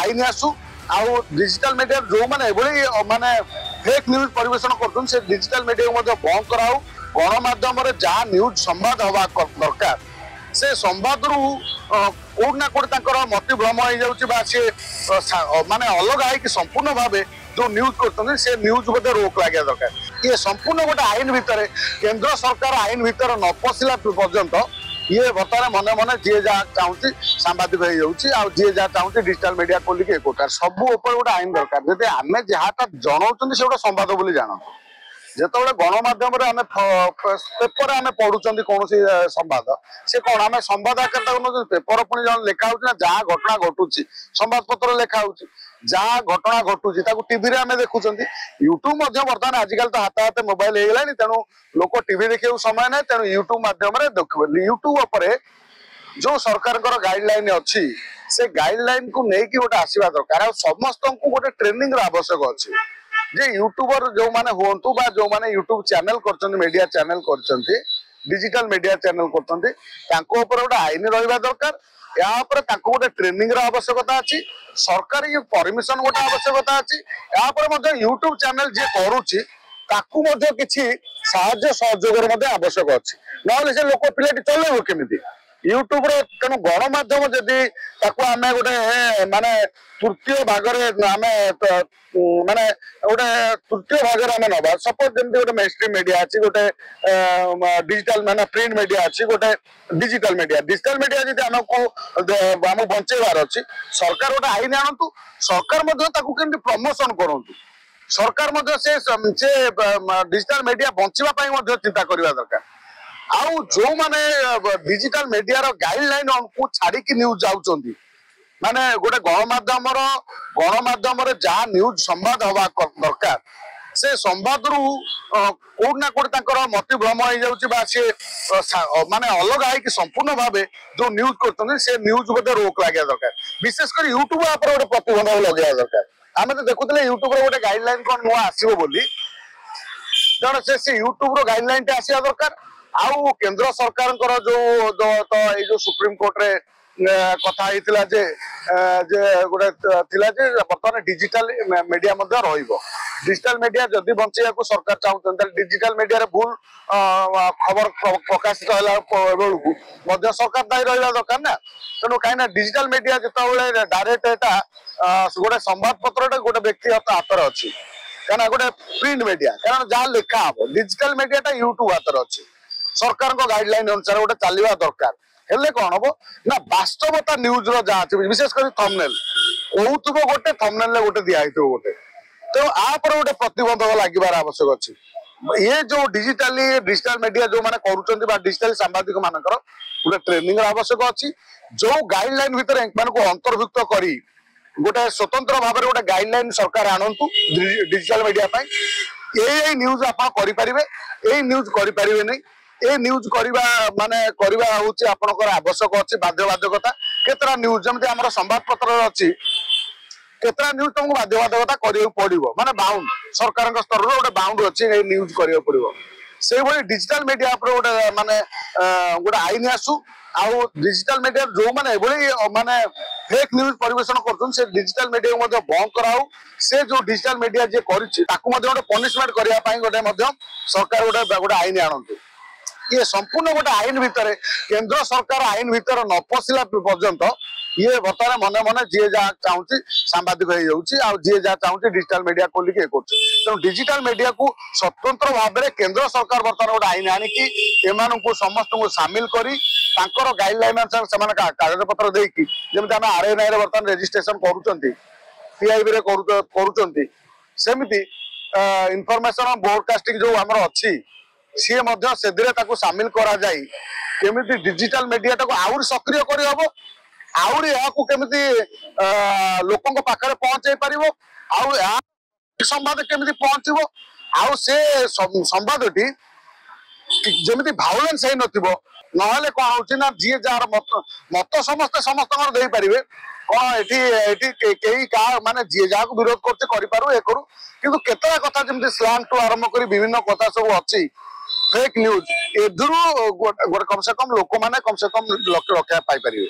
आईन आसू आउ digital media जो मैंने माने फेक न्यूज परिवेशन कर डिजिटल मीडिया बंद कराऊ गणमाध्यम जहाँ न्यूज संवाद हवा दरकार से संवाद रु कोना कोट मतिभ्रम हो जाऊँगी सी माने अलग है कि संपूर्ण भाव जो न्यूज कर से न्यूज बोधे रोक लगे दरकार ये संपूर्ण गोटे आईन भितर केंद्र सरकार आईन भितर न पशिला पर्यंत ये बर्तमान मन मन जी जहाँ चाहूँगी सांबादिक हो जाऊँगी जी जहाँ चाहूँगी डिजिटल मीडिया खोलिक एक सब गोटे आईन दरकार जब आम जहाँ जनाऊँ से गोटे संवाद बोली जान जिते गणमाध्यम पेपर आम पढ़ुं कौन संवाद से कौन आम संवाद आकार पेपर पुणी जन लेखा हो जहाँ घटना घटुची संवाद पत्र लेखा हो जहाँ घटना घटुची टीवी आम देखुं यूट्यूब बर्तमान आजिकल तो हाथ हाथ मोबाइल हो गला तेणु लोक टीवी देखा समय ना तेणु यूट्यूब मध्यम देखिए यूट्यूब जो सरकार गाइडलाइन अच्छी से गाइडलाइन को लेकिन गोटे आसवा दरकार समस्त को गोटे ट्रेनिंग आवश्यक अच्छी जे यूट्यूबर जो माने होंतु बा जो माने यूट्यूब चैनल करछन मीडिया चैनल करछन डिजिटल मीडिया चैनल करछन तांको ऊपर गोटे आईन रहिबा दरकार या ऊपर तांको गोटे ट्रेनिंग रो आवश्यकता अछि सरकारी परमिशन गोटे आवश्यकता अछि या ऊपर मध्ये यूट्यूब चैनल जे करूछि ताकू मध्ये किछि साहाय्य सहयोग रो मध्ये आवश्यक अछि नले से लोक पिलेटी चलेबो केमिति यूट्यूब रो तेणु गणमाध्यम जदि ताकू आमे गोटे माने तृतीय भागरे आमे माने गोटे तृतीय भागरे आमे नबा सपोज जेमति गोटे मेनस्ट्रीम मीडिया अछि गोटे डिजिटल माने प्रिंट मीडिया अछि गोटे डिजिटल मीडिया जदि हमको हम बंचेबार अछि सरकार गोटे आईन आनतु सरकार मध्ये ताकू केमति प्रमोशन करंतु सरकार मध्ये से डिजिटल मीडिया बंचिबा पई मध्ये चिंता करबा दरकार आउ जो माने डिजिटल मीडिया रो गाइडलाइन को छाड़ी की न्यूज जाउचंदी माने गोटे गणमाध्यम जहाँ न्यूज संवाद हवा दरकार से संवाद रु कोना कोट मतिभ्रम हो जाऊँगी सी माने अलग है कि संपूर्ण भाव जो न्यूज कर से न्यूज बोधे रोक लगे दरकार विशेषकर यूट्यूब गोटे प्रतिबंधक लगे दरकार आम तो देखुले यूट्यूब गोटे गाइडलाइन कौन नुआ आसो बोली तेणु से यूट्यूब गाइडलाइन टे आसा दरकार आउ केंद्र सरकार जो सुप्रीम कोर्ट रे कथा होता जे गोटे बर्तमान डिजिटल मीडिया डिजिटल मीडिया जदि बंचा को सरकार चाहते डिजिटल मीडिया रे भूल खबर प्रकाशित बेलू सरकार दायी रहा दरकार ना तेणु कहीं डिजिटल मीडिया जो डायरेक्ट यहाँ गोटे संवाद पत्र गोटे व्यक्ति हाथ अच्छी कहीं गोटे प्रिंट मीडिया कारण जहाँ लिखा हम डिजिटल मीडिया यूट्यूब हाथ अच्छी सरकार गाइडलाइन अनुसार गोटे चलवा दरकार हेले कौन हम ना वास्तवता न्यूज जहाँ अच्छे विशेषकर थंबनेल कहूब गोटे थंबनेल गोटे दिखाई गोटे तो आपर गोटे प्रतिबंधक लगे आवश्यक अच्छी ये जो डिजिटल मीडिया जो मैंने कर डिजिटल सांबादिक मानकर गोटे ट्रेनिंग आवश्यक अच्छी जो गाइडलाइन भितर को अंतर्भुक्त करी गोटे स्वतंत्र भाव में गोटे गाइडलाइन सरकार आणंतु डिजिटल मीडिया यही न्यूज आप न्यूज करें नहीं ये न्यूज करवा माने करवा होची आपनकर आवश्यक अछि बाध्यबाधकता केतरा न्यूज जमते हमर संवाद पत्र अछि केतरा न्यूज तुमको बाध्यबाधकता करियो पड़िबो माने बाउंड सरकार के स्तर रो गोटे बाउंड अछि ए न्यूज करियो पड़िबो से भली डिजिटल मीडिया पर गोटे माने गोटे आईन आसु आउ डिजिटल मीडिया जो माने माने फेक न्यूज परिवेशन करथुन से डिजिटल मीडिया मध्ये बंद कराऊ से जो डिजिटल मीडिया जे करिछि ताकू मध्ये गोटे पनिशमेंट करिया पई गोटे मध्ये सरकार गोटे आईन आणंतु ये संपूर्ण गोटे आईन भितर केंद्र सरकार आईन भितर न पशिला पर्यंत ये बर्तमान मन मन जी जहाँ चाहूँगी सांबादिक हो जाऊँगी जी जहाँ चाहूँगी डिजिटल मीडिया खोलिक ये तेणु डिजिटल मीडिया को स्वतंत्र भाव में केंद्र सरकार बर्तमान गोटे आईन आणिकी एम समस्त को सामिल करी गाइडलाइन अनुसार से कागज पत्र देकी जमी आम आरएनआई बर्तमान रेजिस्ट्रेशन करूपीआईबी करूँ सेमती इनफॉरमेशन ब्रॉडकास्टिंग जो आमर अच्छी सी सामिल करा जाई केमिति डिजिटल मीडिया टाको आउर सक्रिय करी हबो आउर याकू केमिति लोकन को पाखरे पहुंचाई परिबो आउ या संवाद केमिति पहुंचबो आउ से संवादटी जेमिति भायोलेंस हे नथिबो नहले कोन होछि ना जी जार मत समस्त दे पारिबे कौन एठी केही का माने जी जा को विरोध करते करि पारु ए करू किंतु केतरा कथा जेमिति स्लैंग टू आरंभ करी विभिन्न कथा सब अछि फेक न्यूज एधुरु गोटे कम से कम लोक मैंने कम से कम लक्ष्य रक्षा पाई पारे।